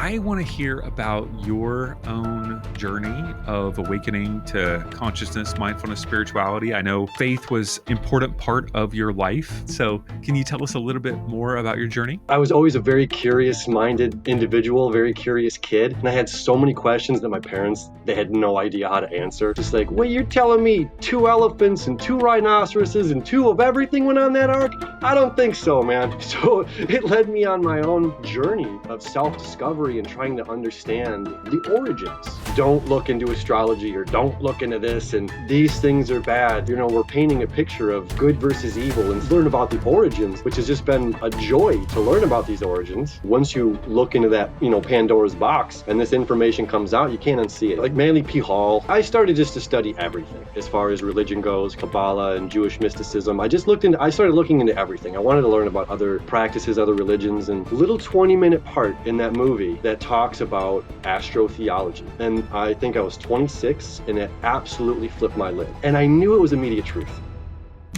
I want to hear about your own journey of awakening to consciousness, mindfulness, spirituality. I know faith was an important part of your life. So, can you tell us a little bit more about your journey? I was always a very curious-minded individual, very curious kid, and I had so many questions that my parents, they had no idea how to answer. Just like, wait, you're telling me 2 elephants and 2 rhinoceroses and 2 of everything went on that ark? I don't think so, man. So it led me on my own journey of self-discovery and trying to understand the origins. Don't look into astrology or don't look into this and these things are bad. You know, we're painting a picture of good versus evil and learn about the origins, which has just been a joy to learn about these origins. Once you look into that, Pandora's box and this information comes out, you can't unsee it. Like Manly P. Hall, I started just to study everything as far as religion goes, Kabbalah and Jewish mysticism. I started looking into everything. I wanted to learn about other practices, other religions, and a little 20-minute part in that movie that talks about astrotheology. And I think I was 26 and it absolutely flipped my lid. And I knew it was immediate truth.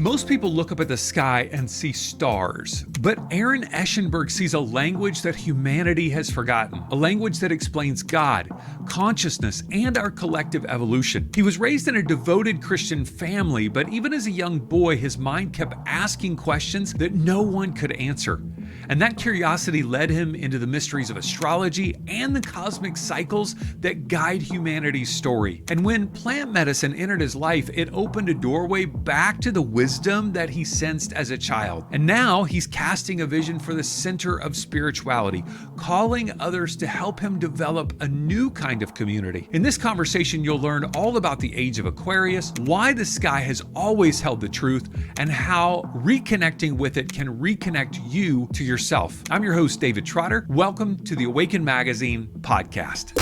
Most people look up at the sky and see stars, but Aaron Eschenburg sees a language that humanity has forgotten, a language that explains God, consciousness, and our collective evolution. He was raised in a devoted Christian family, but even as a young boy, his mind kept asking questions that no one could answer. And that curiosity led him into the mysteries of astrology and the cosmic cycles that guide humanity's story. And when plant medicine entered his life, it opened a doorway back to the wisdom that he sensed as a child. And now he's casting a vision for the center of spirituality, calling others to help him develop a new kind of community. In this conversation, you'll learn all about the age of Aquarius, why the sky has always held the truth, and how reconnecting with it can reconnect you to yourself. I'm your host, David Trotter. Welcome to the Awaken Magazine podcast.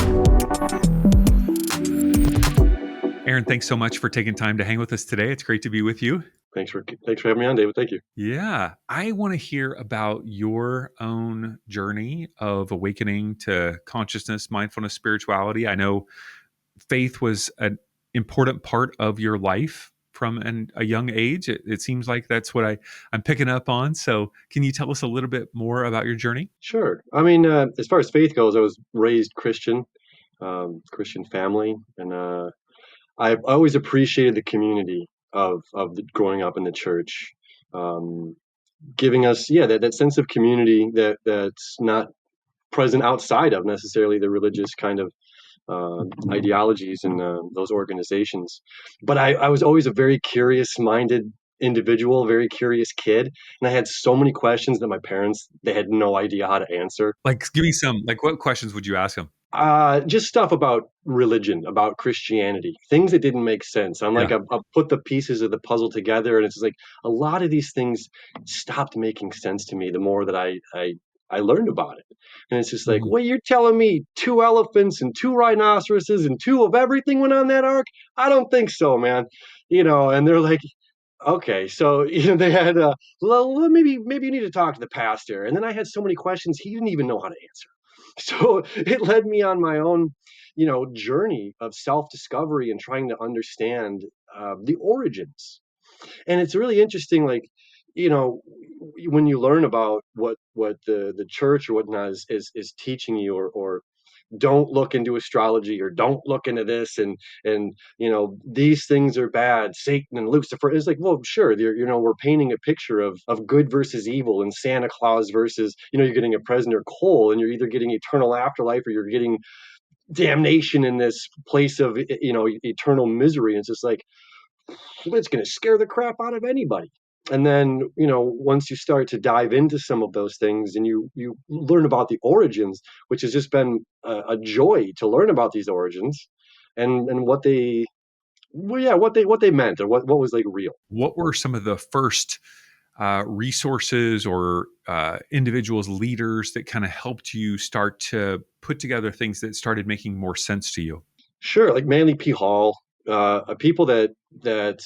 Aaron, thanks so much for taking time to hang with us today. It's great to be with you. Thanks for having me on, David. Thank you. Yeah, I want to hear about your own journey of awakening to consciousness, mindfulness, spirituality. I know faith was an important part of your life from a young age. It seems like that's what I'm picking up on. So can you tell us a little bit more about your journey? Sure. I mean, as far as faith goes, I was raised Christian, Christian family, and I've always appreciated the community of growing up in the church, giving us that sense of community that's not present outside of necessarily the religious kind of ideologies and those organizations. But I was always a very curious-minded individual, very curious kid, and I had so many questions that my parents, they had no idea how to answer. Like, give me some, what questions would you ask them? Just stuff about religion, about Christianity, things that didn't make sense. I'm like, Yeah. I'll put the pieces of the puzzle together, and it's just like a lot of these things stopped making sense to me the more that I learned about it. And it's just like, Mhm. wait, you're telling me 2 elephants and 2 rhinoceroses and 2 of everything went on that ark? I don't think so, man. And they're like, okay, so they had well, maybe you need to talk to the pastor. And then I had so many questions he didn't even know how to answer. So it led me on my own, journey of self-discovery and trying to understand the origins. And it's really interesting, like, you know, when you learn about what the church or whatnot is teaching you, or don't look into astrology or don't look into this and these things are bad, Satan and Lucifer. It's like, well, sure, we're painting a picture of good versus evil and Santa Claus versus, you're getting a present or coal, and you're either getting eternal afterlife or you're getting damnation in this place of eternal misery. And it's just like, it's going to scare the crap out of anybody. And then, once you start to dive into some of those things and you learn about the origins, which has just been a joy to learn about these origins and what they, what they meant, or what was like real. What were some of the first resources or individuals, leaders that kind of helped you start to put together things that started making more sense to you? Sure, like Manly P. Hall, people that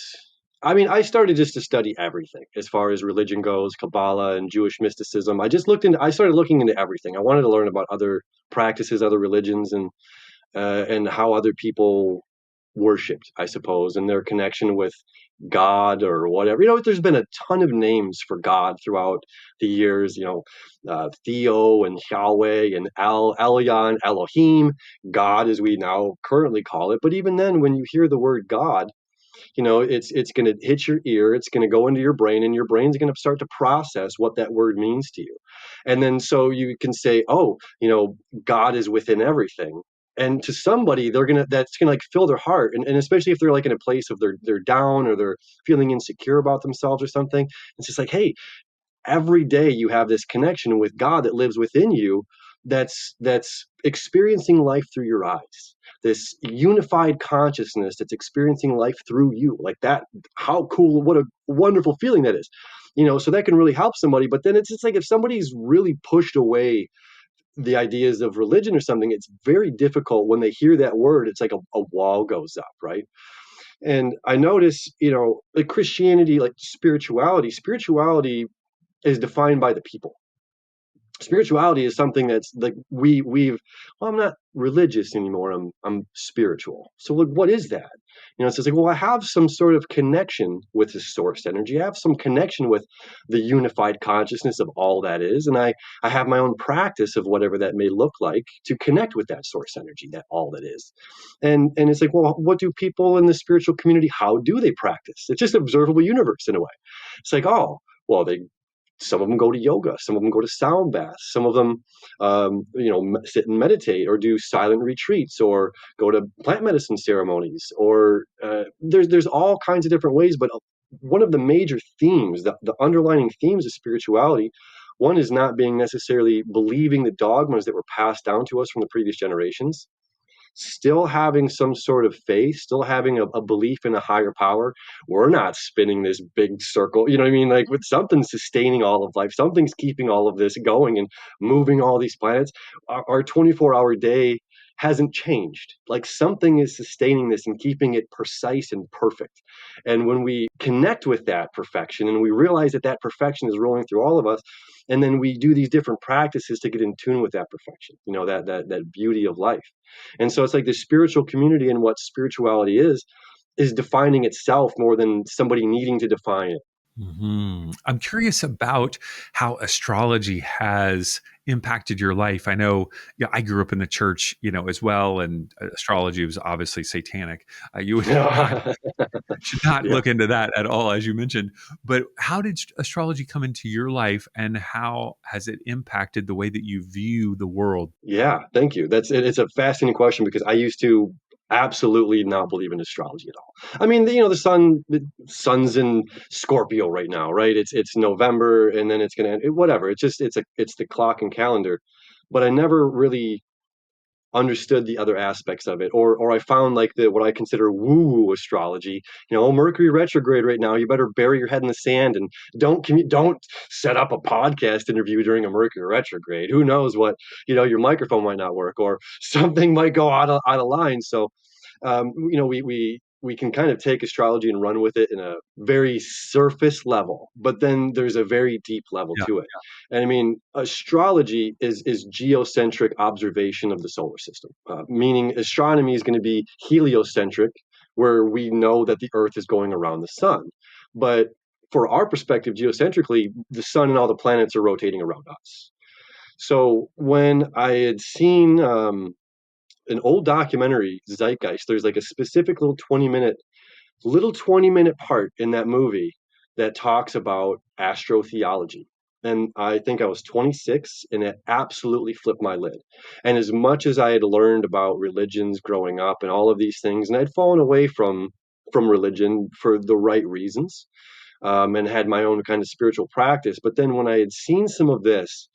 I mean, I started just to study everything as far as religion goes, Kabbalah and Jewish mysticism. I started looking into everything. I wanted to learn about other practices, other religions, and how other people worshipped, I suppose, and their connection with God or whatever. There's been a ton of names for God throughout the years, Theo and Yahweh and Elyon, Elohim, God as we now currently call it. But even then, when you hear the word God, it's going to hit your ear, it's going to go into your brain, and your brain's going to start to process what that word means to you. And then so you can say, oh, God is within everything. And to somebody, that's gonna like fill their heart, and especially if they're like in a place of they're down or they're feeling insecure about themselves or something. It's just like, hey, every day you have this connection with God that lives within you, that's experiencing life through your eyes, this unified consciousness that's experiencing life through you, like that. How cool, what a wonderful feeling that is. So that can really help somebody. But then it's like if somebody's really pushed away the ideas of religion or something, it's very difficult when they hear that word. It's like a wall goes up, right? And I notice, like Christianity, like spirituality is defined by the people. Spirituality is something that's like we've well, I'm not religious anymore, I'm spiritual. So what is that? It's just like, well, I have some sort of connection with the source energy, I have some connection with the unified consciousness of all that is, and I have my own practice of whatever that may look like to connect with that source energy, that all that is. And it's like, well, what do people in the spiritual community, how do they practice? It's just observable universe in a way. It's like, oh, well, some of them go to yoga, some of them go to sound baths, some of them sit and meditate or do silent retreats or go to plant medicine ceremonies, or there's all kinds of different ways. But one of the major themes, the underlining themes of spirituality, one is not being necessarily believing the dogmas that were passed down to us from the previous generations, still having some sort of faith, still having a belief in a higher power. We're not spinning this big circle, you know what I mean? Like, with something sustaining all of life, something's keeping all of this going and moving all these planets. Our 24-hour day hasn't changed. Like, something is sustaining this and keeping it precise and perfect. And when we connect with that perfection and we realize that that perfection is rolling through all of us, and then we do these different practices to get in tune with that perfection, that beauty of life. And so it's like the spiritual community and what spirituality is defining itself more than somebody needing to define it. I'm curious about how astrology has impacted your life. I know, yeah, I grew up in the church, as well, and astrology was obviously satanic. You would not should not Yeah. look into that at all, as you mentioned. But how did astrology come into your life, and how has it impacted the way that you view the world? Yeah, thank you. It's a fascinating question because I used to absolutely not believe in astrology at all. I mean, the sun's in Scorpio right now, right? It's November, and then it's gonna end, whatever. It's the clock and calendar, but I never really understood the other aspects of it, or I found like the what I consider woo-woo astrology. Mercury retrograde right now, you better bury your head in the sand and don't set up a podcast interview during a Mercury retrograde. Who knows what, your microphone might not work or something might go out of line. So we can kind of take astrology and run with it in a very surface level, but then there's a very deep level Yeah. to it. And I mean, astrology is geocentric observation of the solar system, meaning astronomy is going to be heliocentric, where we know that the Earth is going around the sun. But for our perspective, geocentrically, the sun and all the planets are rotating around us. So when I had seen an old documentary, Zeitgeist, there's like a specific little 20-minute part in that movie that talks about astrotheology. And I think I was 26, and it absolutely flipped my lid. And as much as I had learned about religions growing up and all of these things, and I'd fallen away from religion for the right reasons, and had my own kind of spiritual practice. But then when I had seen some of this,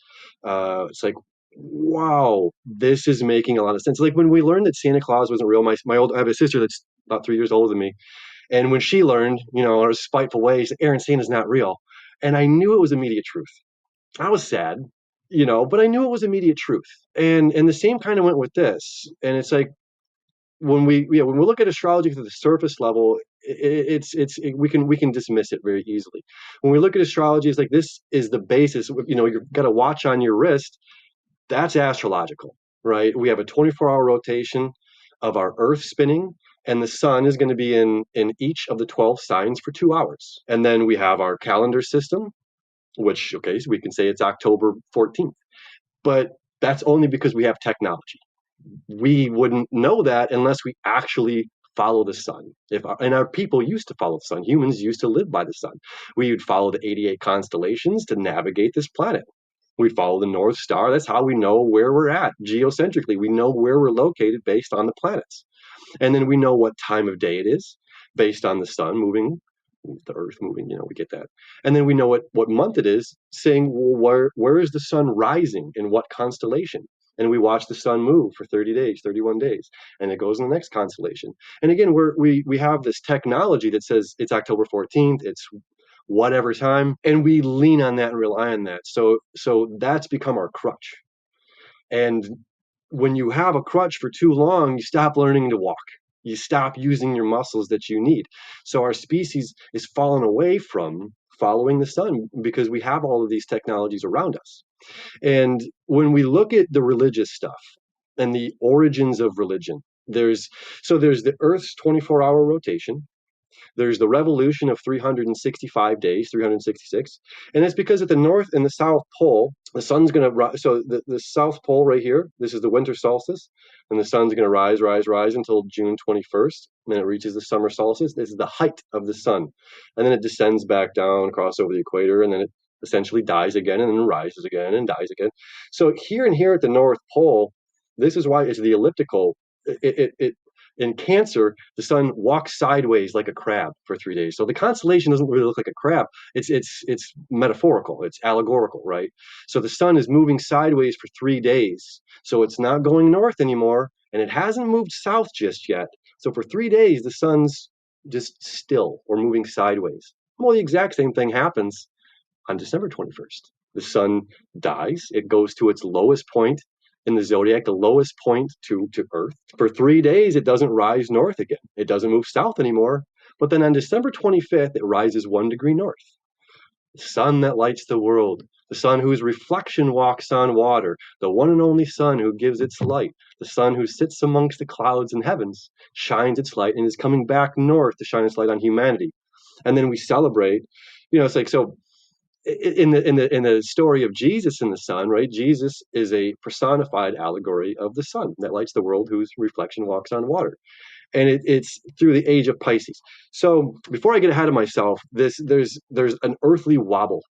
it's like, wow, this is making a lot of sense. Like when we learned that Santa Claus wasn't real, I have a sister that's about 3 years older than me, and when she learned, in a spiteful way, she said, Aaron, Santa's not real. And I knew it was immediate truth. I was sad, but I knew it was immediate truth. And the same kind of went with this. And it's like when we look at astrology to the surface level, we can dismiss it very easily. When we look at astrology, it's like this is the basis. You've got a watch on your wrist. That's astrological, right? We have a 24-hour rotation of our Earth spinning, and the sun is going to be in each of the 12 signs for 2 hours. And then we have our calendar system, which, okay, so we can say it's October 14th, but that's only because we have technology. We wouldn't know that unless we actually follow the sun. And our people used to follow the sun. Humans used to live by the sun. We would follow the 88 constellations to navigate this planet. We follow the North Star. That's how we know where we're at geocentrically. We know where we're located based on the planets. And then we know what time of day it is based on the sun moving, the earth moving, we get that. And then we know what month it is, saying, well, where is the sun rising in what constellation? And we watch the sun move for 30 days, 31 days, and it goes in the next constellation. And again, we have this technology that says it's October 14th, it's whatever time, and we lean on that and rely on that. So that's become our crutch. And when you have a crutch for too long, you stop learning to walk. You stop using your muscles that you need. So our species is fallen away from following the sun because we have all of these technologies around us. And when we look at the religious stuff and the origins of religion, there's the Earth's 24-hour rotation. There's the revolution of 365 days, 366. And it's because at the North and the South Pole, the sun's going to rise. So the South Pole right here, this is the winter solstice, and the sun's going to rise until June 21st. And then it reaches the summer solstice. This is the height of the sun. And then it descends back down across over the equator, and then it essentially dies again, and then rises again and dies again. So here at the North Pole, this is why it's the elliptical. In Cancer, the sun walks sideways like a crab for 3 days. So the constellation doesn't really look like a crab. It's metaphorical. It's allegorical, right? So the sun is moving sideways for 3 days. So it's not going north anymore, and it hasn't moved south just yet. So for 3 days, the sun's just still or moving sideways. Well, the exact same thing happens on December 21st. The sun dies. It goes to its lowest point in the zodiac, the lowest point to Earth. For 3 days, it doesn't rise north again. It doesn't move south anymore. But then on December 25th, it rises 1 degree north. The sun that lights the world, the sun whose reflection walks on water, the one and only sun who gives its light, the sun who sits amongst the clouds in heavens, shines its light and is coming back north to shine its light on humanity. And then we celebrate, it's like, so in the story of Jesus and the sun, right? Jesus is a personified allegory of the sun that lights the world, whose reflection walks on water, and it's through the age of Pisces. So before I get ahead of myself, there's an earthly wobble.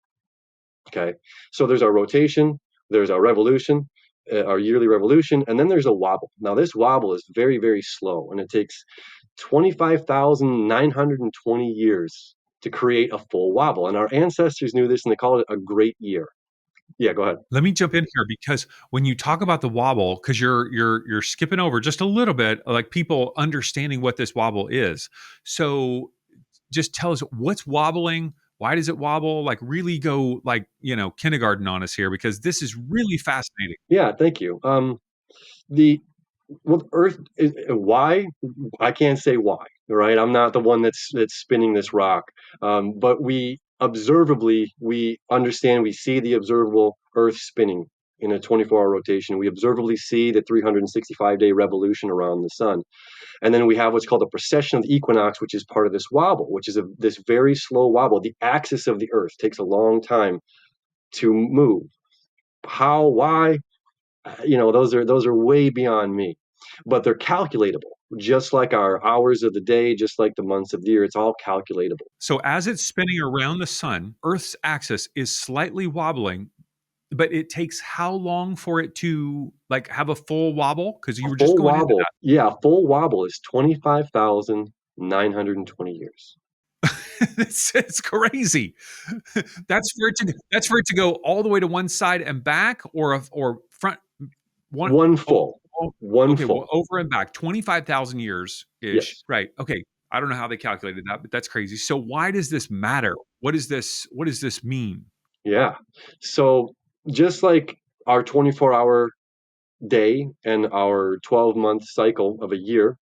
Okay, so there's our rotation, there's our revolution, our yearly revolution, and then there's a wobble. Now this wobble is very, very slow, and it takes 25,920 years to create a full wobble. And our ancestors knew this, and they called it a great year. Yeah, go ahead. Let me jump in here because when you talk about the wobble, because you're skipping over just a little bit, like people understanding what this wobble is. So just tell us what's wobbling. Why does it wobble? Like really go like, kindergarten on us here because this is really fascinating. Yeah, thank you. The Earth is why I can't say why. Right, I'm not the one that's spinning this rock, but we understand, we see the observable Earth spinning in a 24-hour rotation. We observably see the 365-day revolution around the sun. And then we have what's called the precession of the equinox, which is part of this wobble, which is this very slow wobble. The axis of the Earth takes a long time to move. How, why? Those are way beyond me, but they're calculatable. Just like our hours of the day, just like the months of the year, it's all calculatable. So as it's spinning around the sun, Earth's axis is slightly wobbling, but it takes how long for it to like have a full wobble? Because you were just going into that. Yeah, a full wobble is 25,920 years. It's crazy. That's for it to go all the way to one side and back, or front one full. Okay, well, over and back 25,000 years ish. Yes. Right. Okay. I don't know how they calculated that, but that's crazy. So why does this matter? What does this mean? Yeah. So just like our 24-hour day and our 12-month cycle of a year,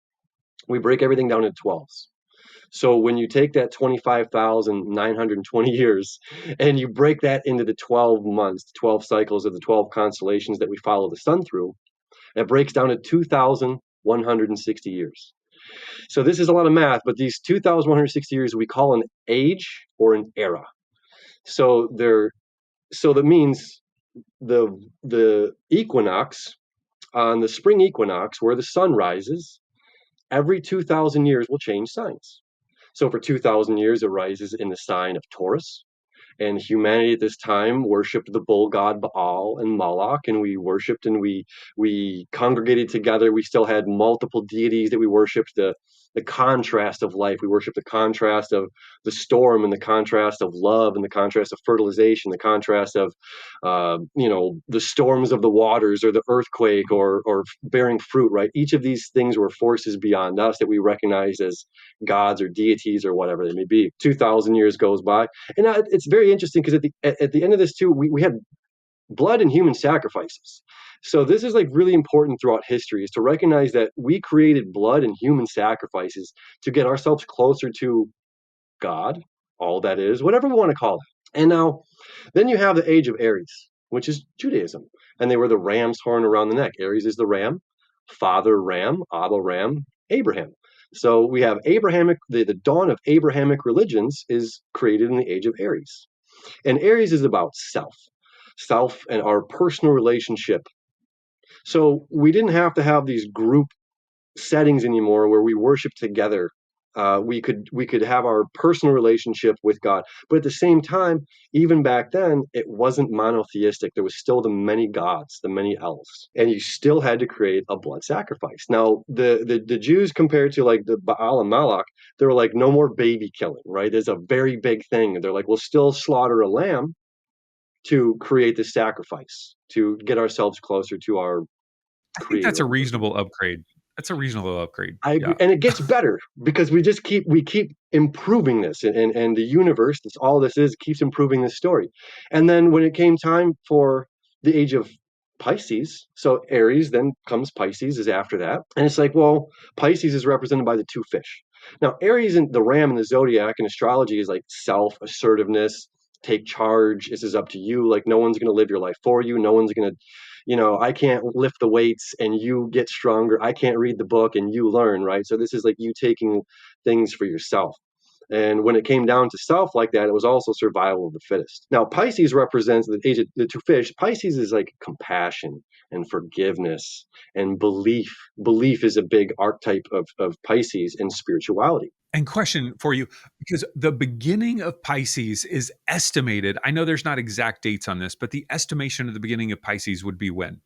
we break everything down into 12s. So when you take that 25,920 years and you break that into the 12 months, 12 cycles of the 12 constellations that we follow the sun through, it breaks down to 2,160 years. So this is a lot of math, but these 2,160 years we call an age or an era. So that means the equinox, on the spring equinox where the sun rises, every 2,000 years will change signs. So for 2,000 years, it rises in the sign of Taurus. And humanity at this time worshipped the bull god Baal and Moloch, and we worshipped and we congregated together. We still had multiple deities that we worshipped. The contrast of life. We worship the contrast of the storm and the contrast of love and the contrast of fertilization, the contrast of the storms of the waters or the earthquake or bearing fruit, right? Each of these things were forces beyond us that we recognize as gods or deities or whatever they may be. 2,000 years goes by. And it's very interesting because at the end of this too, we had blood and human sacrifices. So this is like really important throughout history, is to recognize that we created blood and human sacrifices to get ourselves closer to God, all that is, whatever we want to call it. And now, then you have the age of Aries, which is Judaism. And they were the ram's horn around the neck. Aries is the ram, father ram, Abba ram, Abraham. So we have Abrahamic, the dawn of Abrahamic religions is created in the age of Aries. And Aries is about self and our personal relationship. So we didn't have to have these group settings anymore where we worship together. We could have our personal relationship with God, but at the same time, even back then, it wasn't monotheistic. There was still the many gods, the many elves, and you still had to create a blood sacrifice. Now, the Jews, compared to like the Baal and Moloch, they were like, no more baby killing, right? There's a very big thing. They're like, we'll still slaughter a lamb to create this sacrifice to get ourselves closer to our I think that's creator. a reasonable upgrade. That's a reasonable upgrade. I agree. Yeah. And it gets better because we keep improving this, and the universe, that's all this is, keeps improving this story. And then when it came time for the age of Pisces, so Aries, then comes Pisces is after that. And it's like, well, Pisces is represented by the two fish. Now, Aries and the ram in the zodiac and astrology is like self assertiveness, take charge. This is up to you. Like, no one's going to live your life for you. No one's going to, I can't lift the weights and you get stronger. I can't read the book and you learn, right? So this is like you taking things for yourself. And when it came down to self like that, it was also survival of the fittest. Now, Pisces represents the age of the two fish. Pisces is like compassion and forgiveness and belief. Belief is a big archetype of Pisces in spirituality. And question for you, because the beginning of Pisces is estimated. I know there's not exact dates on this, but the estimation of the beginning of Pisces would be when?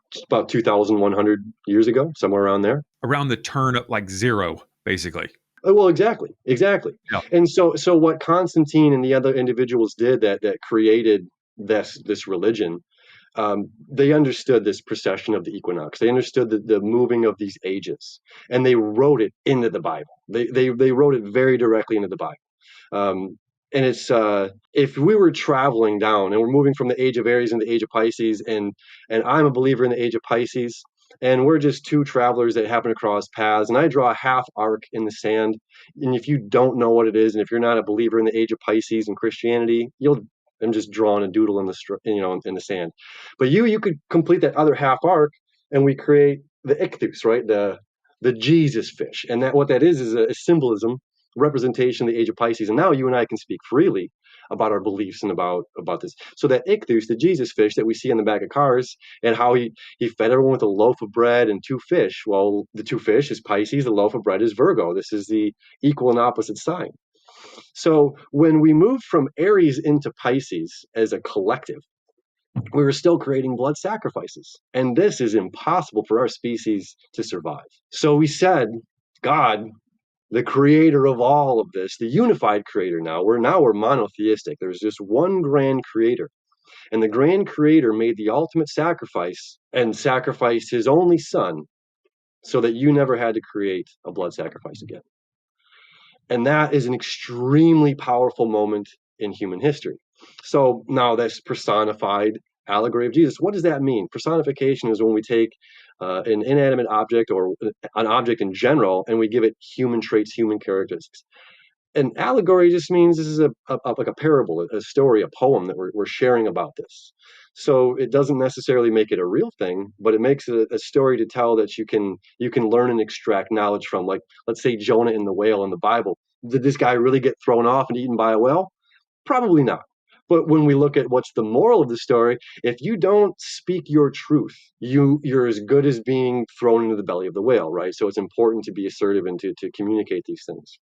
Just about 2,100 years ago, somewhere around there. Around the turn of like zero, basically. Well, exactly. Yeah. And so what Constantine and the other individuals did that created this religion, they understood this precession of the equinox. They understood the moving of these ages, and they wrote it into the Bible. They wrote it very directly into the Bible. And it's if we were traveling down and we're moving from the age of Aries and the age of Pisces, and I'm a believer in the age of Pisces, and we're just two travelers that happen to cross paths, and I draw a half arc in the sand, and if you don't know what it is, and if you're not a believer in the age of Pisces and Christianity, I'm just drawing a doodle in in the sand. But you could complete that other half arc, and we create the ichthus, right? The Jesus fish, and that what that is a symbolism, representation of the age of Pisces. And now you and I can speak freely about our beliefs and about this. So that ichthus, the Jesus fish that we see in the back of cars, and how he fed everyone with a loaf of bread and two fish. Well, the two fish is Pisces, the loaf of bread is Virgo. This is the equal and opposite sign. So when we moved from Aries into Pisces as a collective, we were still creating blood sacrifices. And this is impossible for our species to survive. So we said, God, the creator of all of this, the unified creator, we're monotheistic. There's just one grand creator. And the grand creator made the ultimate sacrifice and sacrificed his only son so that you never had to create a blood sacrifice again. And that is an extremely powerful moment in human history. So now that's personified allegory of Jesus. What does that mean? Personification is when we take an inanimate object or an object in general, and we give it human traits, human characteristics. An allegory just means this is like a parable, a story, a poem that we're sharing about this. So it doesn't necessarily make it a real thing, but it makes it a story to tell that you can learn and extract knowledge from. Like, let's say Jonah and the whale in the Bible. Did this guy really get thrown off and eaten by a whale? Probably not. But when we look at what's the moral of the story, if you don't speak your truth, you're as good as being thrown into the belly of the whale, right? So it's important to be assertive and to communicate these things.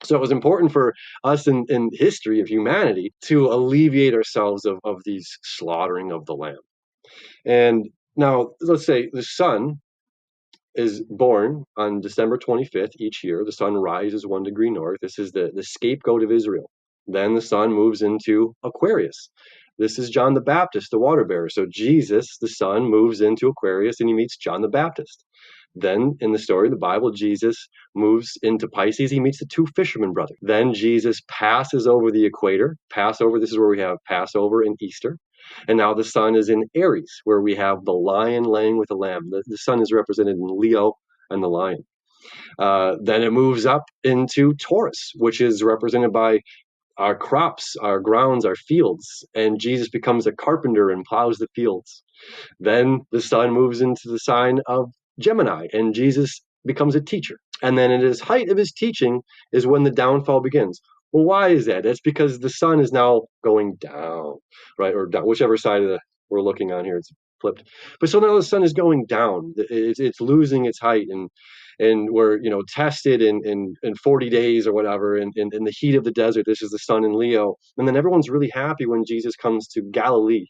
So it was important for us in history of humanity to alleviate ourselves of these slaughtering of the lamb. And now let's say the sun is born on December 25th each year. The sun rises 1 degree north. This is the scapegoat of Israel. Then the sun moves into Aquarius. This is John the Baptist, the water bearer. So Jesus, the sun, moves into Aquarius and he meets John the Baptist. Then in the story of the Bible, Jesus moves into Pisces. He meets the two fishermen brothers. Then Jesus passes over the equator. Passover, this is where we have Passover and Easter. And now the sun is in Aries, where we have the lion laying with the lamb. The sun is represented in Leo and the lion. Then it moves up into Taurus, which is represented by our crops, our grounds, our fields. And Jesus becomes a carpenter and plows the fields. Then the sun moves into the sign of Gemini, and Jesus becomes a teacher. And then at his height of his teaching is when the downfall begins. Well, why is that? That's because the sun is now going down, right? Or down, whichever side of the we're looking on here, it's flipped. But so now the sun is going down. It's losing its height, and we're tested in 40 days or whatever in the heat of the desert. This is the sun in Leo, and then everyone's really happy when Jesus comes to Galilee,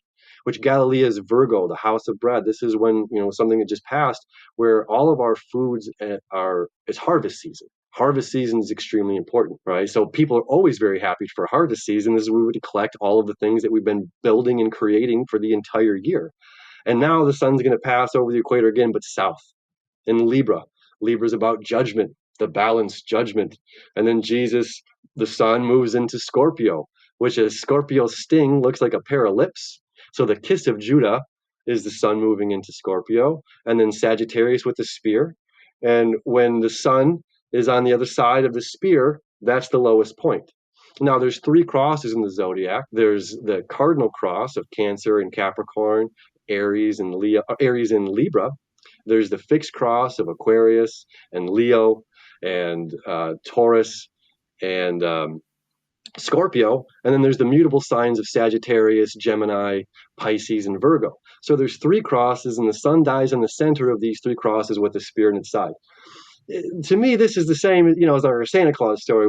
which Galilee is Virgo, the house of bread. This is when something that just passed, where all of our foods it's harvest season. Harvest season is extremely important, right? So people are always very happy for harvest season. This is where we would collect all of the things that we've been building and creating for the entire year. And now the sun's going to pass over the equator again, but south in Libra. Libra is about judgment, the balanced judgment. And then Jesus, the sun, moves into Scorpio, which is Scorpio's sting looks like a pair of lips. So the kiss of Judah is the sun moving into Scorpio, and then Sagittarius with the spear. And when the sun is on the other side of the spear, that's the lowest point. Now, there's 3 crosses in the zodiac. There's the cardinal cross of Cancer and Capricorn, Aries and Leo, Aries and Libra. There's the fixed cross of Aquarius and Leo and Taurus and Scorpio, and then there's the mutable signs of Sagittarius, Gemini, Pisces, and Virgo. So there's 3 crosses, and the sun dies in the center of these 3 crosses with the spear in its side. To me, this is the same, as our Santa Claus story.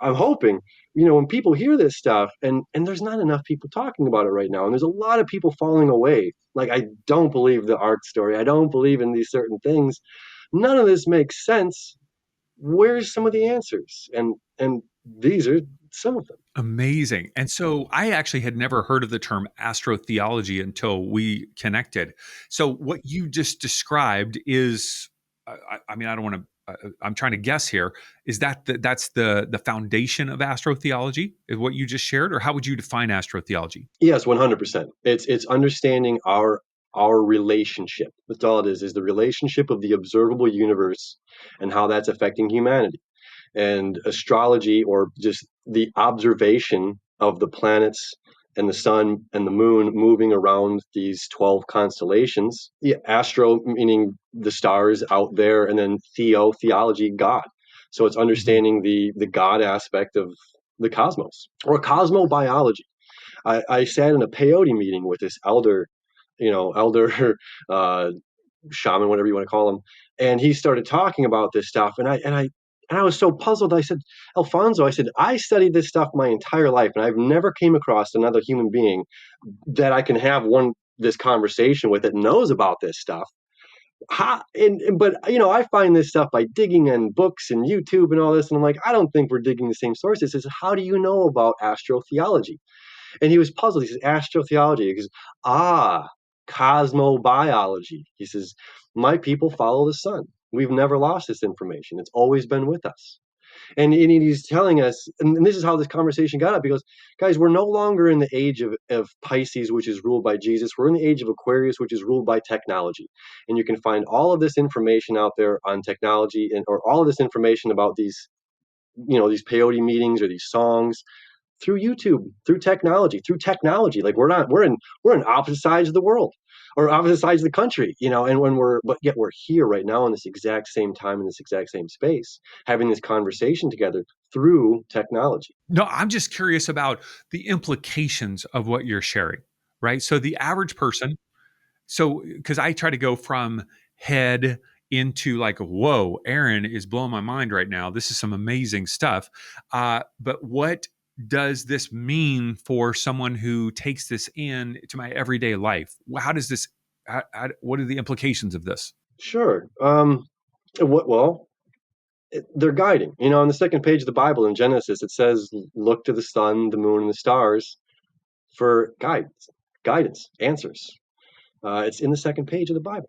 I'm hoping, when people hear this stuff, and there's not enough people talking about it right now, and there's a lot of people falling away. Like, I don't believe the art story. I don't believe in these certain things. None of this makes sense. Where's some of the answers? And these are some of them. Amazing. And so I actually had never heard of the term astrotheology until we connected. So what you just described is, I mean, I don't want to, I'm trying to guess here. Is that's the foundation of astrotheology, is what you just shared? Or how would you define astrotheology? Yes, 100%. It's understanding our relationship. That's all it is the relationship of the observable universe and how that's affecting humanity. And astrology, or just the observation of the planets and the sun and the moon moving around these 12 constellations. Yeah, astro meaning the stars out there, and then theology, God. So it's understanding the God aspect of the cosmos, or cosmobiology. I sat in a peyote meeting with this elder shaman, whatever you want to call him, and he started talking about this stuff, and I was so puzzled. I said, Alfonso, I studied this stuff my entire life, and I've never came across another human being that I can have this conversation with that knows about this stuff. But I find this stuff by digging in books and YouTube and all this, and I'm like, I don't think we're digging the same sources. He says, how do you know about astrotheology? And he was puzzled. He says, astrotheology. He goes, cosmobiology. He says, my people follow the sun. We've never lost this information. It's always been with us. And he's telling us, and this is how this conversation got up. He goes, guys, we're no longer in the age of Pisces, which is ruled by Jesus. We're in the age of Aquarius, which is ruled by technology. And you can find all of this information out there on technology, or all of this information about these peyote meetings or these songs through YouTube, through technology. Like we're in opposite sides of the world or opposite sides of the country, and but yet we're here right now in this exact same time in this exact same space, having this conversation together through technology. No, I'm just curious about the implications of what you're sharing, right? So the average person, so because I try to go from head into like, whoa, Aaron is blowing my mind right now. This is some amazing stuff. But what does this mean for someone who takes this in to my everyday life? How does this? What are the implications of this? Sure. Well, they're guiding. On the second page of the Bible in Genesis, it says, "Look to the sun, the moon, and the stars for guidance, answers." It's in the second page of the Bible.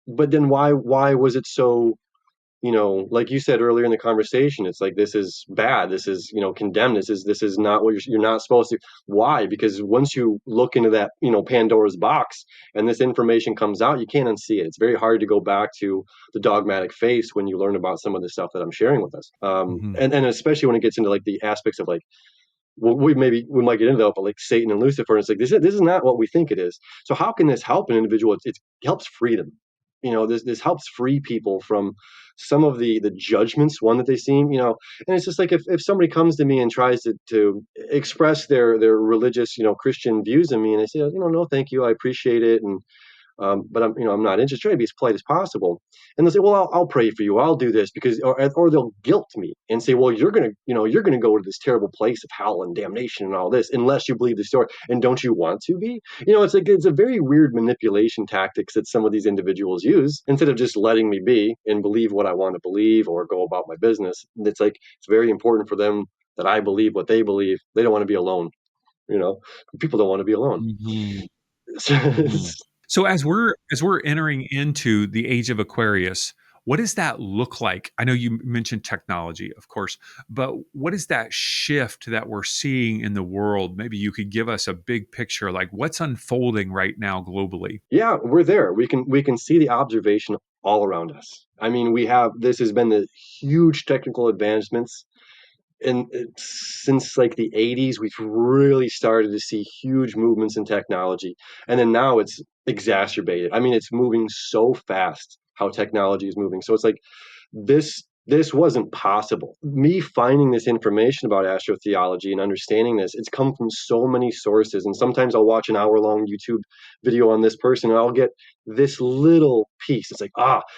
But then why was it so, like you said earlier in the conversation, it's like this is bad, this is, condemned, this is not what you're not supposed to. Why? Because once you look into that, Pandora's box and this information comes out, you can't unsee it. It's very hard to go back to the dogmatic faith when you learn about some of the stuff that I'm sharing with us. Mhm. And especially when it gets into like the aspects of like, well, we might get into that, but like Satan and Lucifer, and it's like this is not what we think it is. So how can this help an individual? It helps freedom. This helps free people from some of the judgments, one that they seem, and it's just like if somebody comes to me and tries to express their religious, Christian views of me, and I say, no, thank you, I appreciate it, and but I'm not interested. Trying to be as polite as possible. And they'll say, well, I'll pray for you. I'll do this because, or they'll guilt me and say, well, you're gonna go to this terrible place of hell and damnation and all this unless you believe the story. And don't you want to be? It's like it's a very weird manipulation tactics that some of these individuals use instead of just letting me be and believe what I want to believe or go about my business. It's like it's very important for them that I believe what they believe. They don't want to be alone. You know, People don't want to be alone. Mhm. Mhm. So as we're entering into the age of Aquarius, what does that look like? I know you mentioned technology, of course, but what is that shift that we're seeing in the world? Maybe you could give us a big picture, like what's unfolding right now globally. Yeah, we're there. We can see the observation all around us. I mean, this has been the huge technical advancements and since like the 80s we've really started to see huge movements in technology, and then now it's exacerbated. I mean, it's moving so fast how technology is moving. So it's like this wasn't possible. Me finding this information about astrotheology and understanding this, it's come from so many sources. And sometimes I'll watch an hour-long YouTube video on this person and I'll get this little piece. It's like,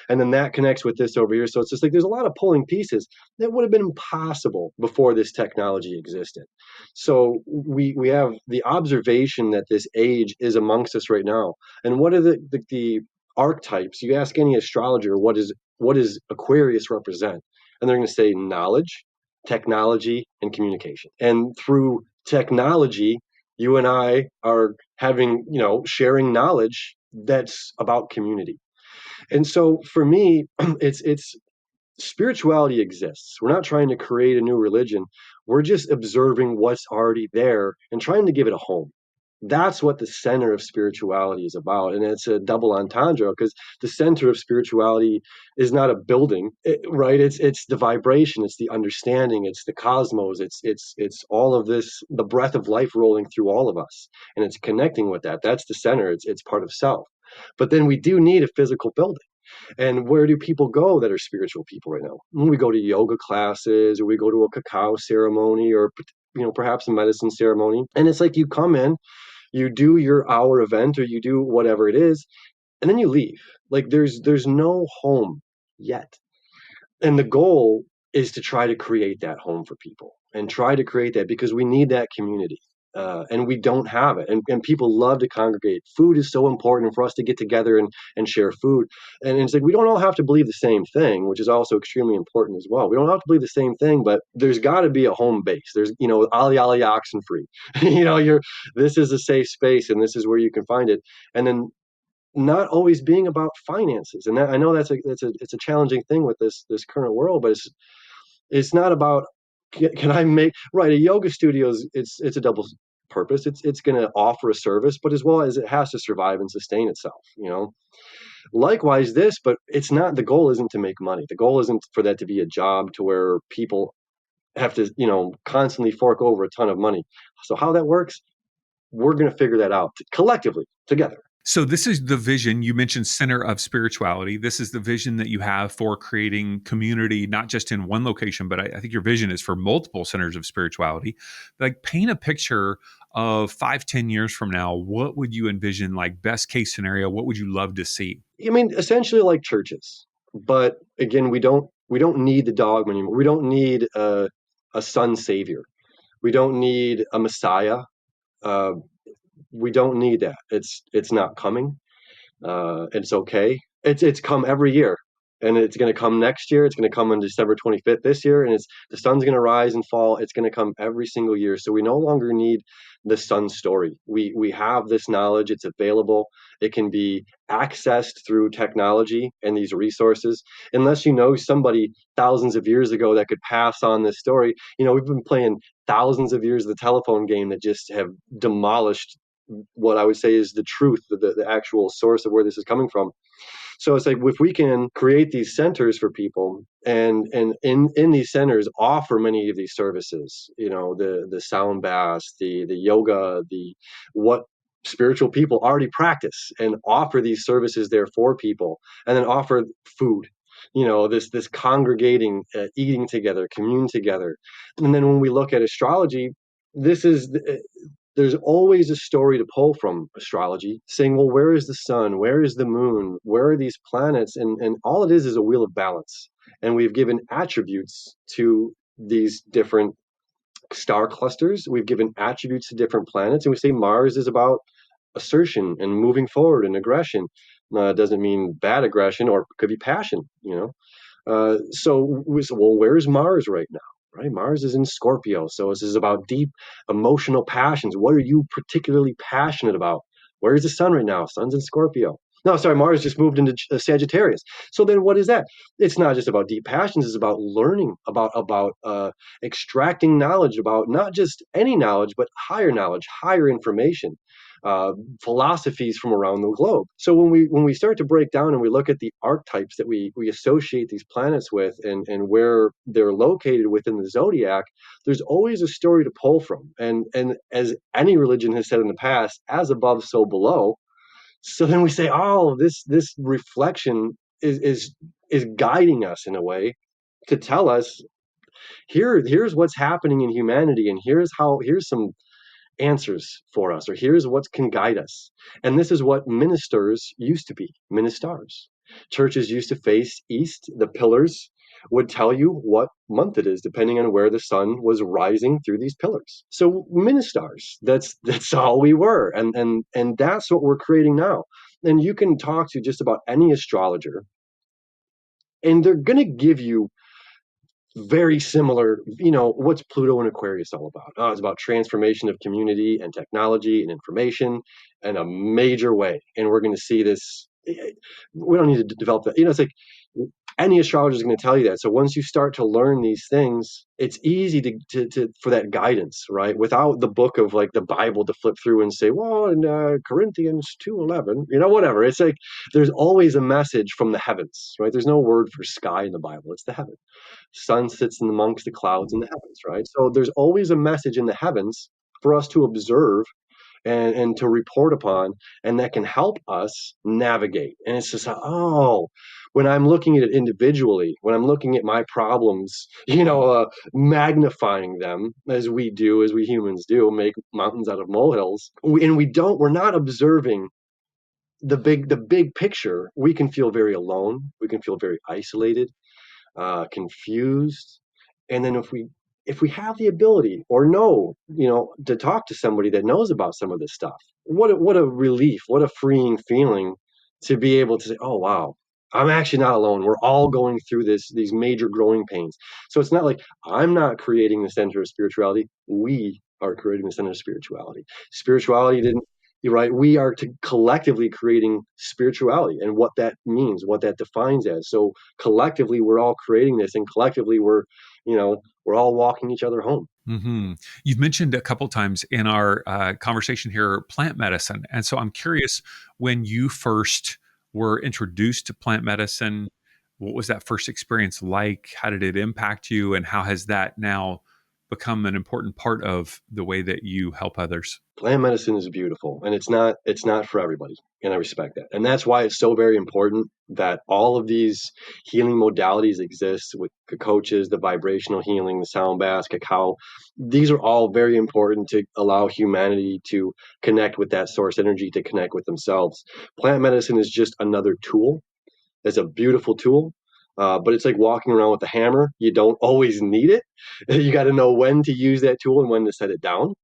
and then that connects with this over here. So it's just like there's a lot of pulling pieces that would have been impossible before this technology existed. So we have the observation that this age is amongst us right now. And what are the archetypes? You ask any astrologer what does Aquarius represent? And they're going to say knowledge, technology, and communication. And through technology, you and I are having, sharing knowledge that's about community. And so for me, it's spirituality exists. We're not trying to create a new religion. We're just observing what's already there and trying to give it a home. That's what the center of spirituality is about. And it's a double entendre because the center of spirituality is not a building, right? It's the vibration, it's the understanding, it's the cosmos, it's all of this, the breath of life rolling through all of us. And it's connecting with that. That's the center. It's part of self. But then we do need a physical building. And where do people go that are spiritual people right now? We go to yoga classes, or we go to a cacao ceremony, or perhaps a medicine ceremony. And it's like you come in, you do your hour event, or you do whatever it is, and then you leave. Like there's no home yet. And the goal is to try to create that home for people and try to create that because we need that community. And we don't have it. And people love to congregate. Food is so important for us to get together and share food. And it's like we don't all have to believe the same thing, which is also extremely important as well. We don't have to believe the same thing, but there's got to be a home base. There's, Ali Ali oxen free. This is a safe space, and this is where you can find it. And then not always being about finances. And that, I know it's a challenging thing with this current world, but it's not about can I make right. A yoga studio is it's a double purpose. It's going to offer a service, but as well as it has to survive and sustain itself. Likewise but it's not, the goal isn't to make money. The goal isn't for that to be a job to where people have to, constantly fork over a ton of money. So how that works, we're going to figure that out collectively together. So this is the vision. You mentioned center of spirituality. This is the vision that you have for creating community, not just in one location, but I think your vision is for multiple centers of spirituality. Like paint a picture of 5, 10 years from now. What would you envision, like best case scenario? What would you love to see? I mean, essentially like churches, but again, we don't need the dogma anymore. We don't need a son savior. We don't need a messiah. Uh, we don't need that. It's not coming. It's okay. It's come every year, and it's going to come next year. It's going to come on December 25th this year, and it's the sun's going to rise and fall. It's going to come every single year. So we no longer need the sun story. We have this knowledge. It's available. It can be accessed through technology and these resources. Unless you know somebody thousands of years ago that could pass on this story, we've been playing thousands of years of the telephone game that just have demolished what I would say is the truth, the actual source of where this is coming from. So it's like if we can create these centers for people, and in these centers offer many of these services, the sound baths, the yoga, the what spiritual people already practice, and offer these services there for people, and then offer food, this congregating, eating together, commune together. And then when we look at astrology, this is there's always a story to pull from astrology, saying, well, where is the sun? Where is the moon? Where are these planets? And all it is a wheel of balance. And we've given attributes to these different star clusters. We've given attributes to different planets. And we say Mars is about assertion and moving forward and aggression. Doesn't mean bad aggression, or it could be passion. So we said, well, where's Mars right now? Right, Mars is in Scorpio, so this is about deep emotional passions. What are you particularly passionate about? Where's the sun right now? Sun's in Scorpio. No, sorry, Mars just moved into Sagittarius. So then, what is that? It's not just about deep passions. It's about learning, about extracting knowledge, about not just any knowledge, but higher knowledge, higher information, uh, philosophies from around the globe. So when we start to break down and we look at the archetypes that we associate these planets with, and where they're located within the zodiac, there's always a story to pull from. And as any religion has said in the past, as above, so below. So then we say, oh, this reflection is guiding us in a way to tell us here's what's happening in humanity, and here's some answers for us, or here's what can guide us. And this is what ministers used to be, ministers. Churches used to face east. The pillars would tell you what month it is, depending on where the sun was rising through these pillars. So ministers, that's all we were. And that's what we're creating now. And you can talk to just about any astrologer, and they're going to give you very similar. What's Pluto and Aquarius all about? It's about transformation of community and technology and information in a major way. And we're going to see this. We don't need to develop that. It's like any astrologer is going to tell you that. So once you start to learn these things, it's easy to for that guidance, right? Without the book of like the Bible to flip through and say, well, in Corinthians 2:11, whatever. It's like there's always a message from the heavens, right? There's no word for sky in the Bible. It's the heaven. Sun sits in amongst the clouds in the heavens, right? So there's always a message in the heavens for us to observe and to report upon, and that can help us navigate. And it's just, oh, when I'm looking at it individually, when I'm looking at my problems, magnifying them as we humans do, make mountains out of molehills, we're not observing the big picture. We can feel very alone. We can feel very isolated, confused. And then if we have the ability or know, to talk to somebody that knows about some of this stuff, what a relief, what a freeing feeling to be able to say, oh wow, I'm actually not alone. We're all going through these major growing pains. So it's not like I'm not creating the center of spirituality. We are creating the center of spirituality. Spirituality didn't. You're right. We are collectively creating spirituality, and what that means, what that defines as. So collectively, we're all creating this, and collectively, we're all walking each other home. Mm-hmm. You've mentioned a couple times in our conversation here plant medicine, and so I'm curious, when you first were introduced to plant medicine, What was that first experience like? How did it impact you? And how has that now become an important part of the way that you help others? Plant medicine is beautiful, and it's not for everybody, and I respect that. And that's why it's so very important that all of these healing modalities exist with the coaches, the vibrational healing, the sound baths, cacao. These are all very important to allow humanity to connect with that source energy, to connect with themselves. Plant medicine is just another tool. It's a beautiful tool. But it's like walking around with a hammer. You don't always need it. You got to know when to use that tool and when to set it down.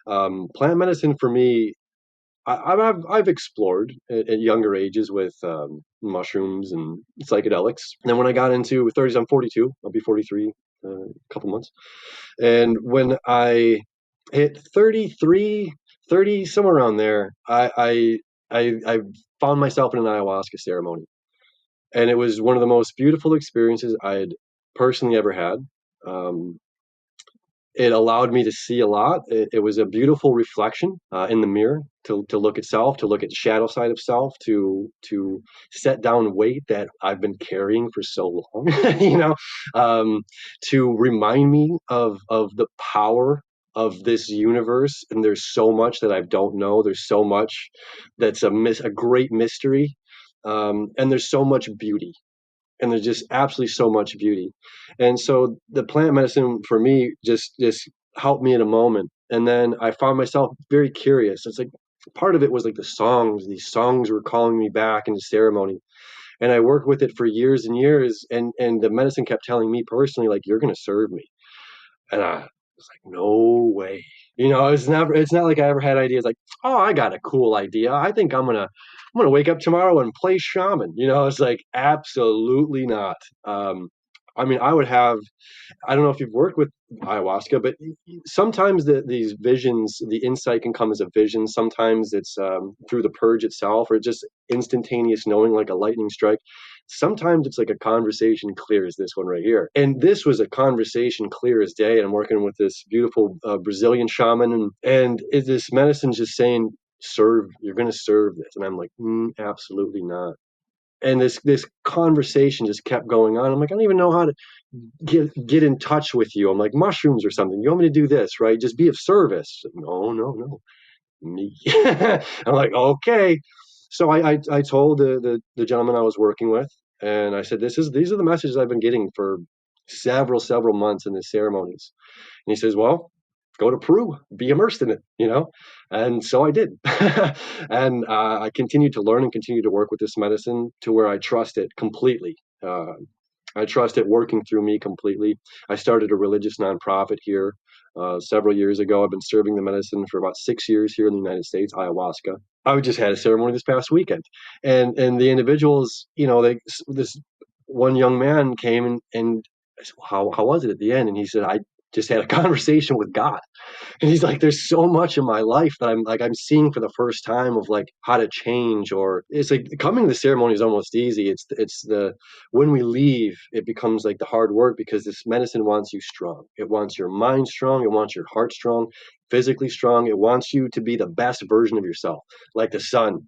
Plant medicine for me, I've explored at younger ages with mushrooms and psychedelics. And then when I got into 30s, I'm 42. I'll be 43 a couple months. And when I hit 33, 30, somewhere around there, I found myself in an ayahuasca ceremony. And it was one of the most beautiful experiences I had personally ever had. Um, it allowed me to see a lot. It was a beautiful reflection in the mirror to look at self, to look at the shadow side of self, to set down weight that I've been carrying for so long, you know, to remind me of the power of this universe. And there's so much that I don't know. There's so much that's a great mystery, and there's so much beauty, and there's just absolutely so much beauty. And so the plant medicine for me just helped me in a moment. And then I found myself very curious. It's like part of it was like the songs. These songs were calling me back into ceremony. And I worked with it for years and years. And the medicine kept telling me personally, like, you're gonna serve me. And I was like, no way. It's not like I ever had ideas like, oh, I got a cool idea. I think I'm gonna wake up tomorrow and play shaman. It's like absolutely not. I mean, I don't know if you've worked with ayahuasca, but sometimes these visions, the insight can come as a vision. Sometimes it's through the purge itself, or just instantaneous knowing, like a lightning strike. Sometimes it's like a conversation clear as this one right here. And this was a conversation clear as day. And I'm working with this beautiful Brazilian shaman, and this medicine's just saying, serve, you're going to serve this. And I'm like, absolutely not. And this conversation just kept going on. I'm like, I don't even know how to get in touch with you. I'm like, mushrooms or something. You want me to do this, right? Just be of service. No, no, no, me. I'm like, okay. So I told the gentleman I was working with, and I said, these are the messages I've been getting for several months in the ceremonies. And he says, well, go to Peru, be immersed in it. And so I did. And I continued to learn and continue to work with this medicine to where I trust it completely. I trust it working through me completely. I started a religious nonprofit here several years ago. I've been serving the medicine for about 6 years here in the United States, ayahuasca. I just had a ceremony this past weekend, and the individuals, this one young man came, and I said, well, how was it at the end? And he said, I just had a conversation with God. And he's like, there's so much in my life that I'm seeing for the first time of like how to change. Or it's like coming to the ceremony is almost easy. It's the when we leave, it becomes like the hard work, because this medicine wants you strong. It wants your mind strong. It wants your heart strong, physically strong. It wants you to be the best version of yourself, like the sun.